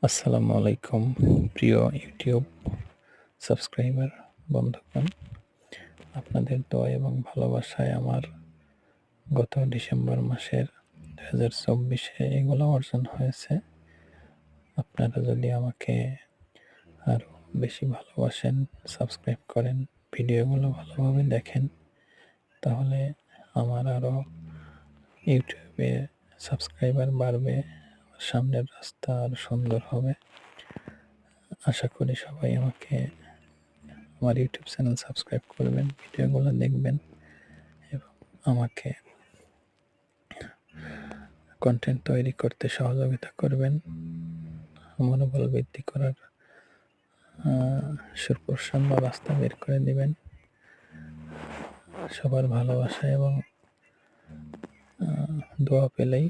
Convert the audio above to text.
আসসালামু আলাইকুম প্রিয় ইউটিউব সাবস্ক্রাইবার বন্ধুগণ, আপনাদের দোয়া এবং ভালোবাসায় আমার গত ডিসেম্বর মাসের 2024-এ এগুলো অর্জন হয়েছে। আপনারা যদি আমাকে আরও বেশি ভালোবাসেন, সাবস্ক্রাইব করেন, ভিডিওগুলো ভালোভাবে দেখেন, তাহলে আমার আরও ইউটিউবে সাবস্ক্রাইবার বাড়বে, সামনের রাস্তা আরও সুন্দর হবে। আশা করি সবাই আমাকে আমার ইউটিউব চ্যানেল সাবস্ক্রাইব করবেন, ভিডিওগুলো দেখবেন এবং আমাকে কন্টেন্ট তৈরি করতে সহযোগিতা করবেন। মনোবল বৃদ্ধি করার সুপ্রসন্ন রাস্তা বের করে দিবেন। সবার ভালোবাসা এবং দোয়া পেলেই